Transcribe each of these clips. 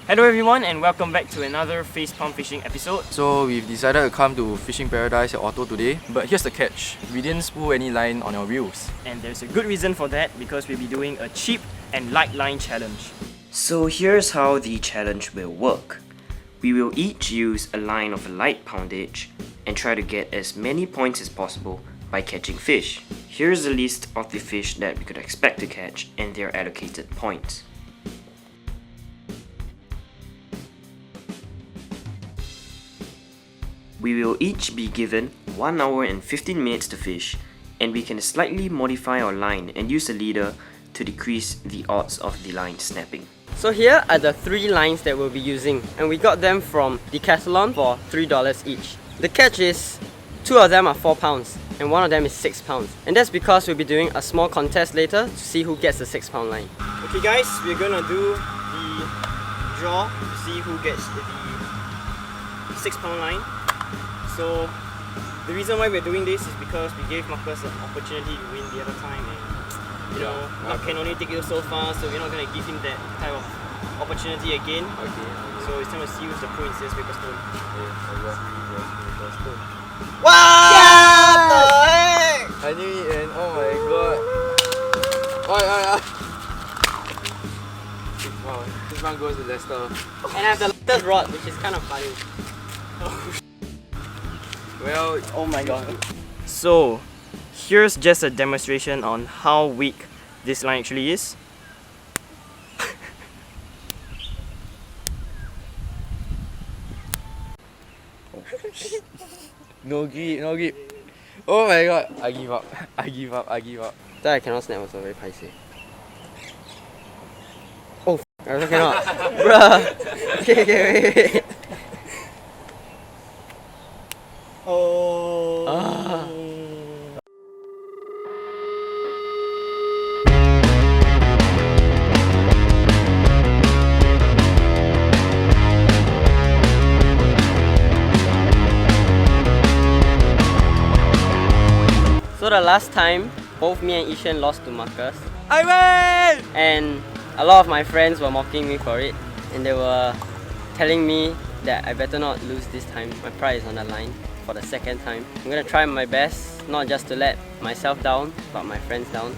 Hello everyone and welcome back to another Facepalmfishing episode. So we've decided to come to fishing paradise at ORTO today, but here's the catch. We didn't spool any line on our reels. And there's a good reason for that because we'll be doing a cheap and light line challenge. So here's how the challenge will work. We will each use a line of a light poundage and try to get as many points as possible by catching fish. Here's a list of the fish that we could expect to catch and their allocated points. We will each be given 1 hour and 15 minutes to fish, and we can slightly modify our line and use a leader to decrease the odds of the line snapping. So here are the 3 lines that we'll be using, and we got them from Decathlon for $3 each. The catch is 2 of them are 4 pounds and 1 of them is 6 pounds. And that's because we'll be doing a small contest later to see who gets the 6 pound line. Okay guys, we're gonna do the draw to see who gets the 6 pound line. So the reason why we're doing this is because we gave Marcus an opportunity to win the other time, and luck can only take you so far, so we're not going to give him that type of opportunity again. Okay. So it's time to see who's the pro in scissors, paper, stone. Wow! Yeah! I knew it, and oh my god. Wow, this one goes to Leicester. And I have the latest rod, which is kind of funny. Well, Oh my god. So here's just a demonstration on how weak this line actually is. no grip. Oh my god, I give up. That I cannot snap also, very pricey. Oh, I also cannot. Bruh. Okay, wait. Oh. So the last time, both me and Ishan lost to Marcus. I win! And a lot of my friends were mocking me for it. And they were telling me that I better not lose this time. My pride is on the line for the second time. I'm gonna try my best, not just to let myself down, but my friends down.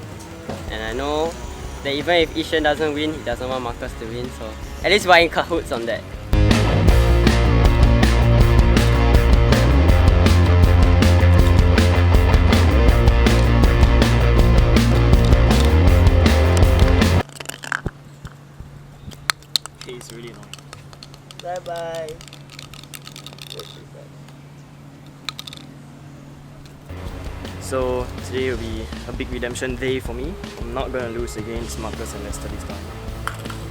And I know that even if Ishan doesn't win, he doesn't want Marcus to win, so at least we're in cahoots on that. Okay, it's really annoying. Bye bye. So today will be a big redemption day for me. I'm not gonna lose against Marcus and Leicester this time.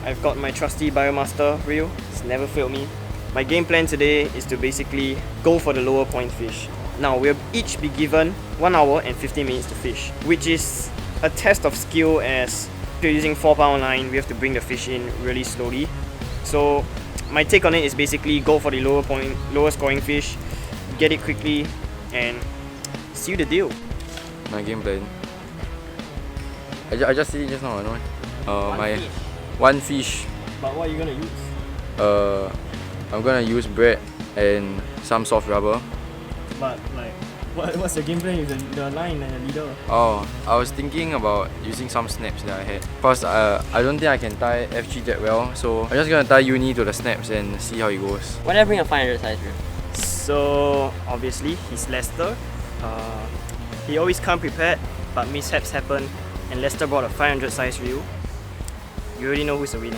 I've got my trusty Biomaster reel. It's never failed me. My game plan today is to basically go for the lower point fish. Now we'll each be given 1 hour and 15 minutes to fish, which is a test of skill as if you're using 4 pound line, we have to bring the fish in really slowly. So my take on it is basically go for the lower scoring fish, get it quickly, and seal the deal. my game plan. I just see it just now, no? One fish. But what are you gonna use? I'm gonna use bread and some soft rubber. But like, what's your game plan with the line and the leader? Oh, I was thinking about using some snaps that I had. Cause I don't think I can tie FG that well, so I'm just gonna tie uni to the snaps and see how it goes. Why did I bring a 500 size reel? So obviously he's Leicester. He always come prepared, but mishaps happen, and Leicester brought a 500 size reel. You already know who's the winner.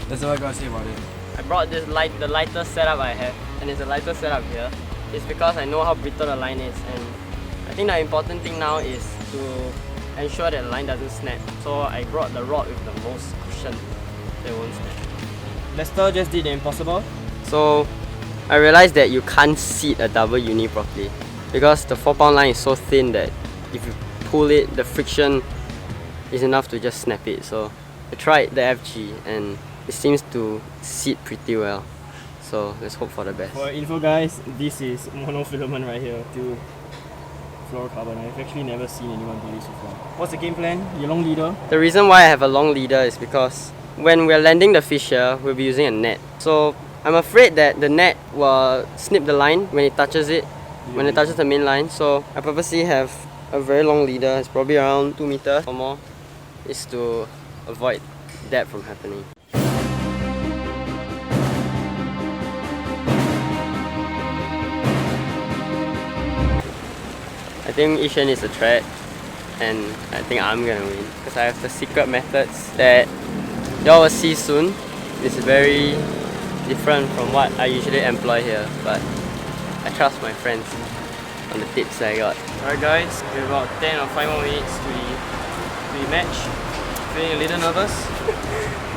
That's all I gotta say about it. I brought the lightest setup I have, and it's the lightest setup here. It's because I know how brittle the line is, and I think the important thing now is to ensure that the line doesn't snap. So I brought the rod with the most cushion that won't snap. Leicester just did the impossible. So I realized that you can't seat a double uni properly because the 4 pound line is so thin that if you pull it, the friction is enough to just snap it. So I tried the FG and it seems to seat pretty well. So let's hope for the best. For info guys, this is monofilament right here to fluorocarbon. I've actually never seen anyone do this before. What's the game plan? Your long leader? The reason why I have a long leader is because when we're landing the fish here, we'll be using a net. So I'm afraid that the net will snip the line when it touches it, when it touches the main line. So I purposely have a very long leader. It's probably around 2 meters or more. Is to avoid that from happening. I think Ishan is a threat, and I think I'm gonna win because I have the secret methods that y'all will see soon. It's very different from what I usually employ here, but I trust my friends on the tips I got. Alright guys, we have about 10 or 5 more minutes to the match. Feeling a little nervous.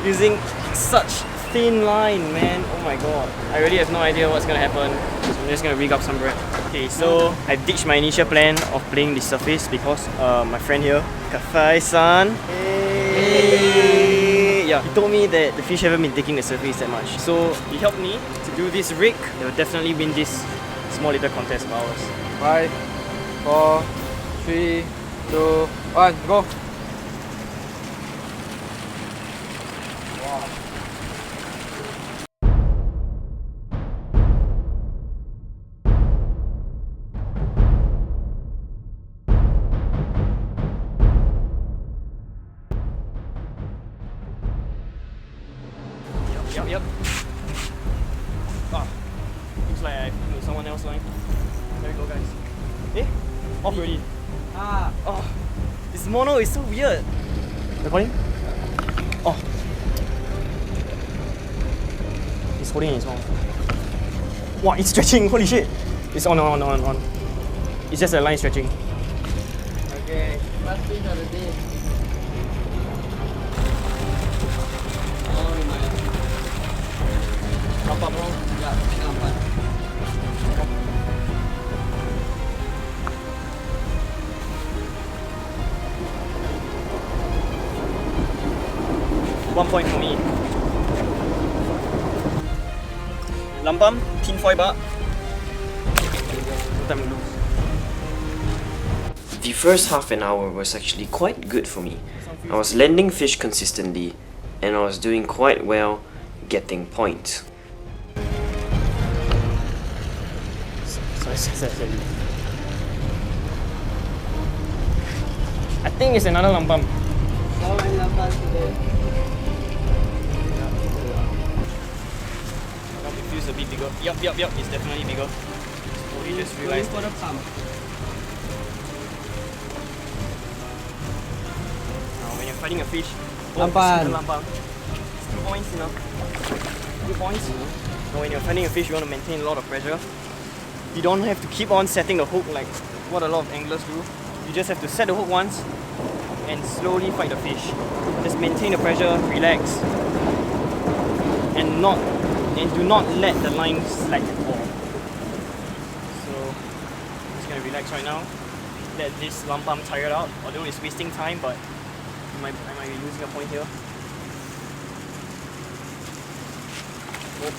Using such thin line, man. Oh my god. I really have no idea what's gonna happen. So I'm just gonna rig up some bread. Okay, so I ditched my initial plan of playing the surface because my friend here, Kafai-san, yeah, he told me that the fish haven't been taking the surface that much. So he helped me to do this rig. They will definitely win this small little contest of ours. 5, 4, 3, 2, 1, go! Yep. Ah, looks like I put someone else's line. There we go, guys. Eh? Off already. Oh, this mono is so weird. Recording? Oh. He's holding in his mouth. Wow, it's stretching. Holy shit. It's on. It's just a line stretching. Okay, last fish of the day. Nampak bro? Ya, nampak. One point for me. Lampam, tin foil bar. No time to lose. The first half an hour was actually quite good for me. I was landing fish consistently and I was doing quite well getting points. Sorry. I think it's another lampam. How many lampas today? It feels a bit bigger. Yup, it's definitely bigger. Slowly just realised For the that. pump. When you're fighting a fish, Lampan. It's 2 points, you know. 2 points. So when you're fighting a fish, you want to maintain a lot of pressure. You don't have to keep on setting the hook like what a lot of anglers do. You just have to set the hook once and slowly fight the fish. Just maintain the pressure, relax, and do not let the line slack at all. So I'm just gonna relax right now. Let this lampam tire out. Although it's wasting time, but I might be losing a point here. Oh.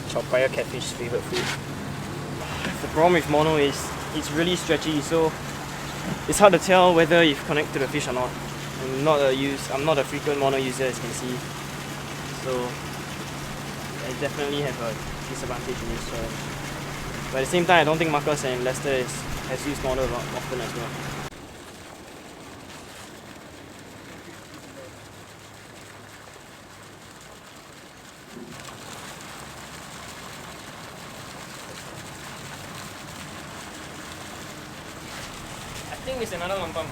Chopaya catfish favorite food. The problem with mono is it's really stretchy, so it's hard to tell whether you've connected to the fish or not. I'm not a frequent mono user, as you can see, so I definitely have a disadvantage in this. But at the same time, I don't think Marcus and Lester has used mono a lot often as well. I think it's another lampam.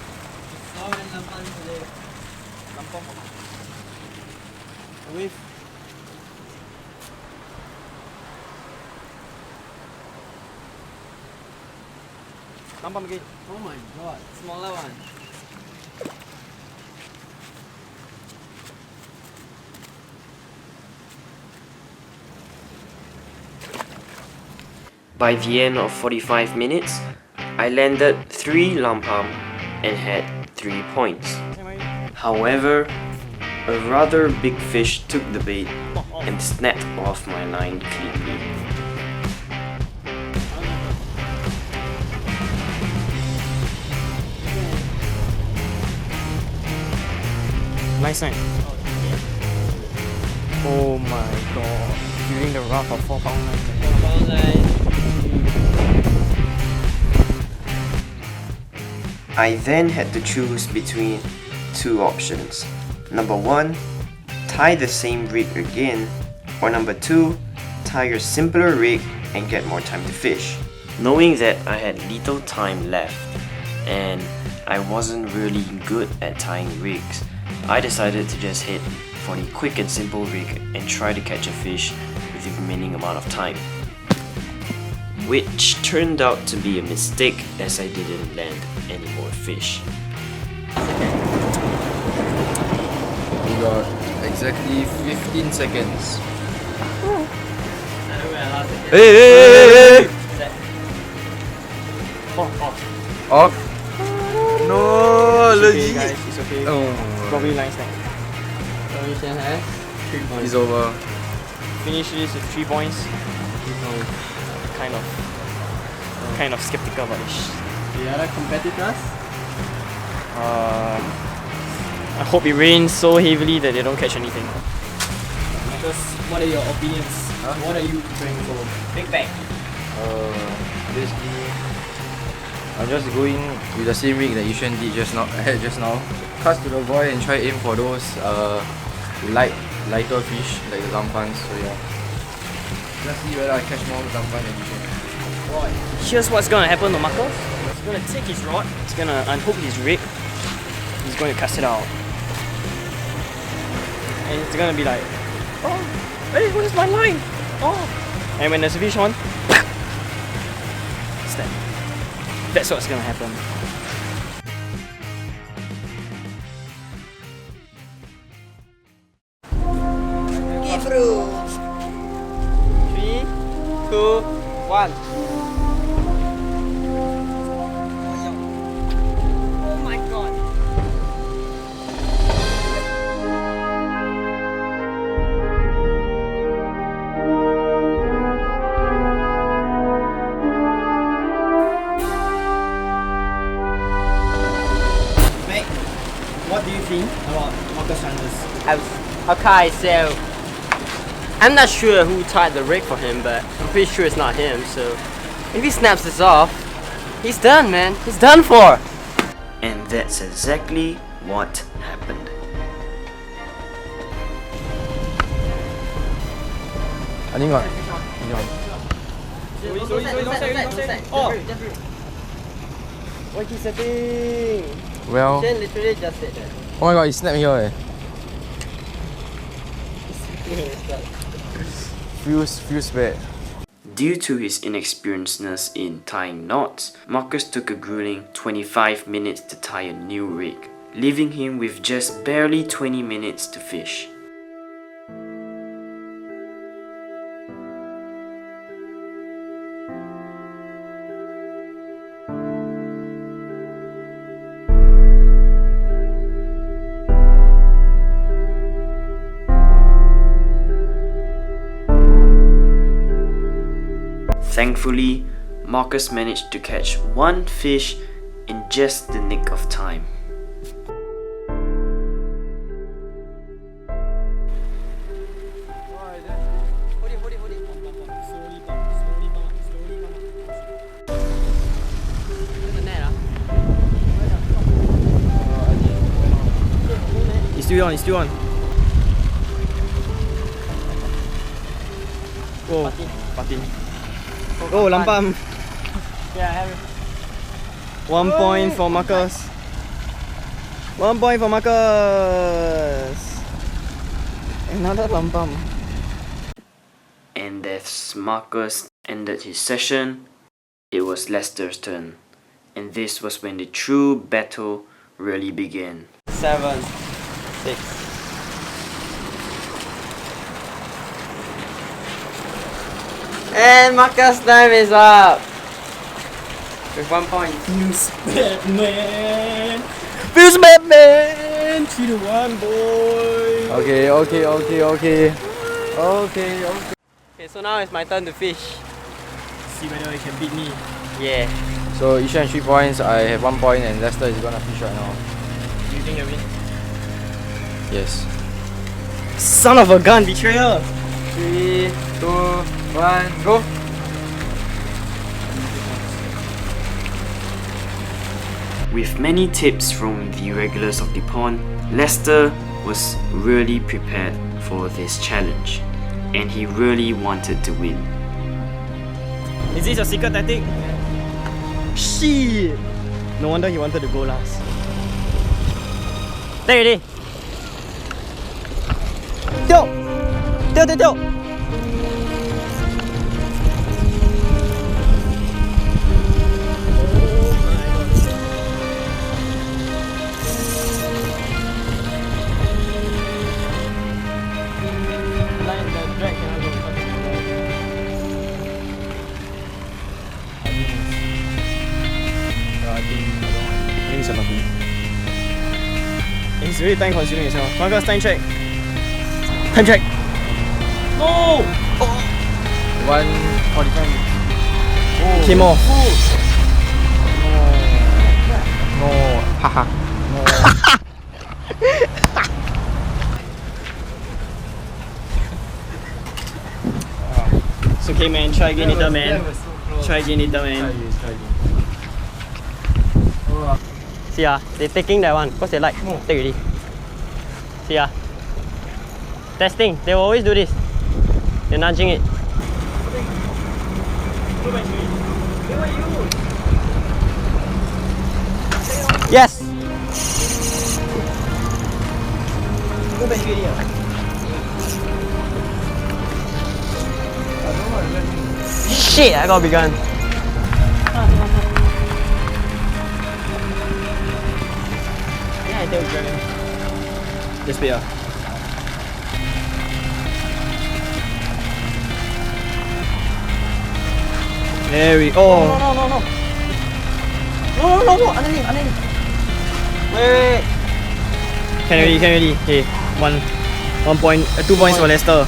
How many lampas today? Lampam. Wave. Lampam again. Oh my god, smaller one. By the end of 45 minutes, I landed 3 lampam and had 3 points. However, A rather big fish took the bait and snapped off my line cleanly. Nice night. Oh my god. During the rough of 4 pound line. I then had to choose between two options. Number 1, tie the same rig again, or number 2, tie a simpler rig and get more time to fish. Knowing that I had little time left and I wasn't really good at tying rigs, I decided to just head for the quick and simple rig and try to catch a fish with the remaining amount of time. Which turned out to be a mistake as I didn't land any more fish. We got exactly 15 seconds. Hey! Off. No, It's okay legit. guys, it's okay. Oh, Probably line snack. Provision has 3 points. it's over. Finish this with 3 points. Kind of skeptical about this. The other competitors? I hope it rains so heavily that they don't catch anything. Marcus, what are your opinions? What are you going for? Big bag. Basically, I'm just going with the same rig that Yushan did just now. Cast to the void and try aim for those lighter fish like the zampans. So yeah, let's see whether I catch more zampan than Yushan. Here's what's gonna happen to Marcus. He's gonna take his rod, he's gonna unhook his rig, he's going to cast it out. And it's gonna be like, oh, hey, where's my line? Oh, and when there's a fish on, snap. That's what's gonna happen. Get through. 3, 2, 1. Oh my god. Mate, what do you think about Marcus Sanders? How can I say? I'm not sure who tied the rig for him, but I'm pretty sure it's not him, so if he snaps this off, he's done, man. He's done for. And that's exactly what happened. I think got. Oh! What is setting? Well, Shane literally just said that. oh my god, he snapped here. Feels bad. Due to his inexperiencedness in tying knots, Marcus took a grueling 25 minutes to tie a new rig, leaving him with just barely 20 minutes to fish. Thankfully, Marcus managed to catch one fish in just the nick of time. He's still on, he's still on. Oh, patin. Oh, lampam. Yeah, I have it. 1 point for Marcus. 1 point for Marcus. Another lampam. And as Marcus ended his session, it was Lester's turn. And this was when the true battle really began. 7, 6. And Marcus' time is up. with 1 point. Feels Batman! Feels Batman! 3-1, boy! Okay. Okay. Okay, so now it's my turn to fish. See whether he can beat me. Yeah. So Ishan has 3 points, I have 1 point, and Lester is gonna fish right now. Do you think I win? Yes. Son of a gun, betrayer! 3, 2, 1, go! With many tips from the regulars of the pond, Lester was really prepared for this challenge, and he really wanted to win. Is this your secret tactic? Shit! No wonder he wanted to go last. There it is! Teo! It's really time consuming as well. Marcus, time check. Time check. No! 1:45. Okay, more. No, haha. It's okay, man. Try again later, man. Try again later, man. See they taking that one because they like take already. See testing. They will always do this. They're nudging it. Yes. Shit! I got begun. Just wait. There we go. No, underneath. Wait. Can already. Hey, 1 point, 2 points for Leicester.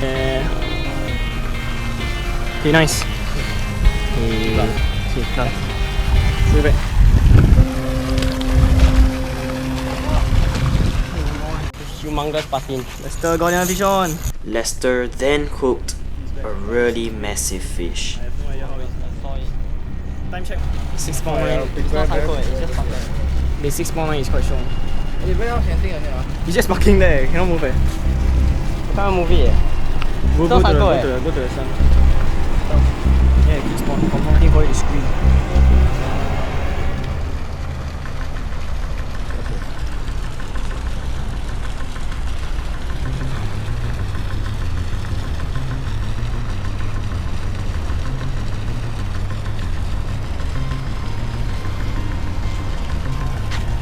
Yeah. Okay, nice. Okay, done. Move it. Humongous patin. Leicester got another fish on. Lester then hooked a really massive fish. I have no idea how it. Time check. 6.9. It's not psycho, it's just pattern. The 6.9 is quite strong. He's He's just marking there. He cannot move it. You can't move it. Go not to psycho, go to the sun. Yeah, keep spawn. I'm waiting for it to scream.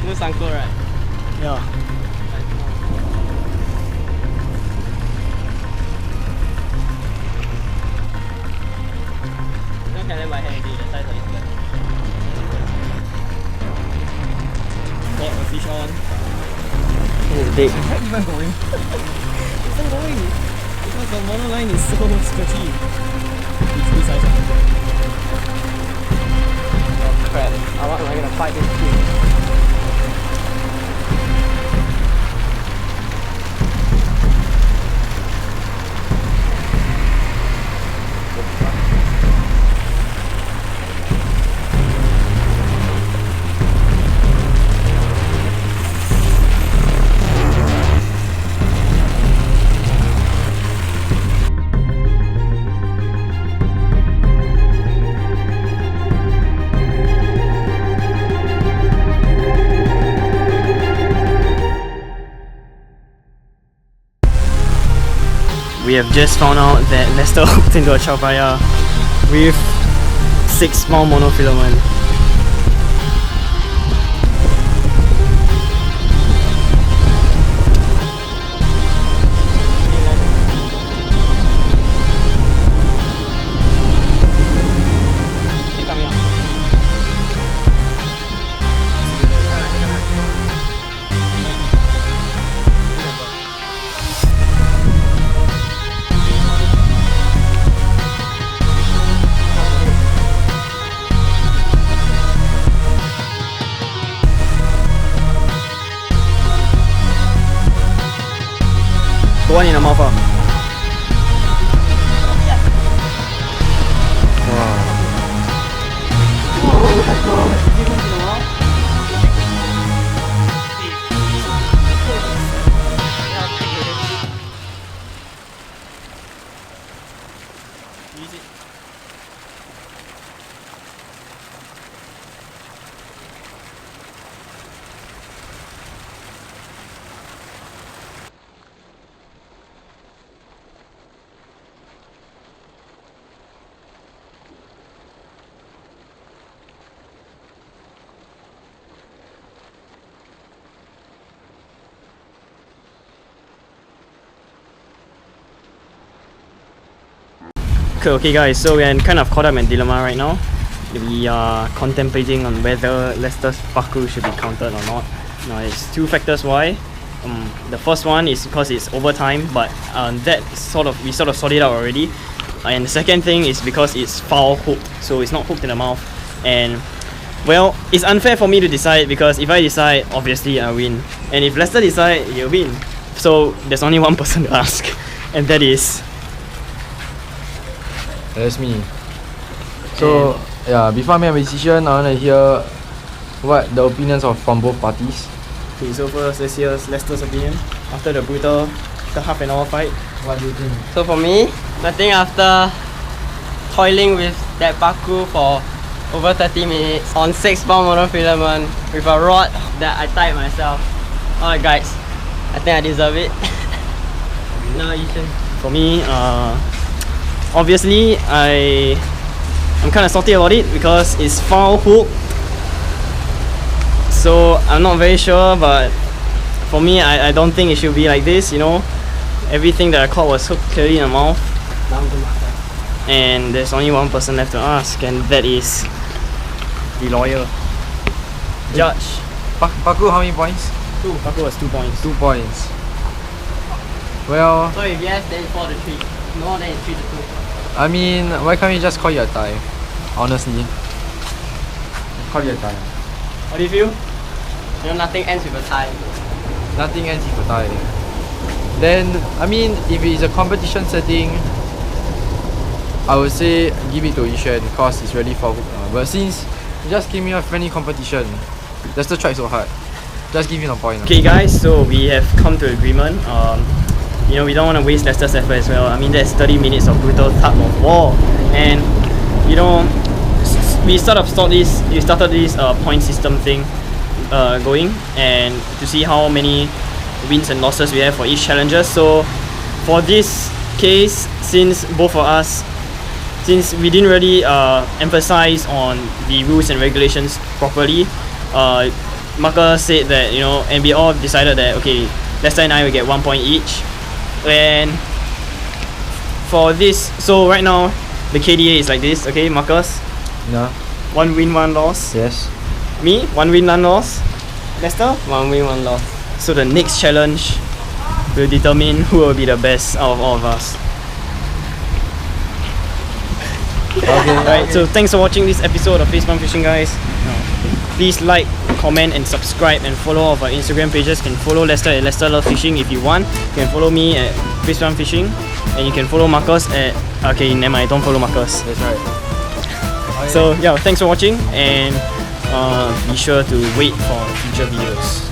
This is uncle, right? Yeah. Don't carry my hand, the size of his gun. Got a fish on. It's big. It's not even going. It's not going. Because the monoline is so sketchy. It's this size. Oh crap. How am I gonna fight this thing? We have just found out that Lester hooked into a chowpaya with 6 small monofilament. one in the mouth. Okay guys, so we're kind of caught up in dilemma right now. We are contemplating on whether Lester's parkour should be counted or not. Now it's two factors why. The first one is because it's overtime, but we sort of sorted it out already. And the second thing is because it's foul hooked, so it's not hooked in the mouth. And well, it's unfair for me to decide because if I decide, obviously I win. And if Lester decide, he'll win. So there's only one person to ask, and that is. That's me. So yeah, before I make a decision, I wanna hear what the opinions from both parties. Okay, so first let's hear Lester's opinion after the brutal half an hour fight. What do you think? So for me, nothing after toiling with that parkour for over 30 minutes on 6-pound monofilament with a rod that I tied myself. Alright guys, I think I deserve it. No, you should. For me, obviously I'm kind of salty about it because it's foul hook. So I'm not very sure, but for me, I don't think it should be like this, you know. Everything that I caught was hooked clearly in the mouth. And there's only one person left to ask, and that is the lawyer. Judge. Parkour, how many points? 2. Parkour was 2 points. 2 points. Well, So if yes, then 4 to 3. No, then it's 3 to 2. I mean, why can't we just call you a tie? Honestly. Call you a tie. How do you feel? You know, nothing ends with a tie. Nothing ends with a tie. Then, I mean, if it's a competition setting, I would say give it to Yishuan because it's really for hook. But since you just gave me a friendly competition, Lester tried so hard. Just give him a point. Okay guys, so we have come to agreement. You know, we don't want to waste Lester's effort as well. I mean, there's 30 minutes of brutal tug of war, and you know, we started this point system thing going, and to see how many wins and losses we have for each challenger. So for this case, since we didn't really emphasize on the rules and regulations properly, Marcus said that, you know, and we all decided that okay, Lester and I will get 1 point each. And for this, so right now the KDA is like this, okay, Marcus? No. 1 win, 1 loss. Yes. Me, 1 win, 1 loss. Lester? 1 win, 1 loss. So the next challenge will determine who will be the best out of all of us. Okay. Alright, so thanks for watching this episode of Facepalmfishing, guys. Please like, comment and subscribe, and follow all of our Instagram pages. You can follow Lester at Lester Love Fishing if you want. You can follow me at Facepalmfishing, and you can follow Marcus at, okay, never mind, don't follow Marcus. That's right. So yeah, thanks for watching, and be sure to wait for future videos.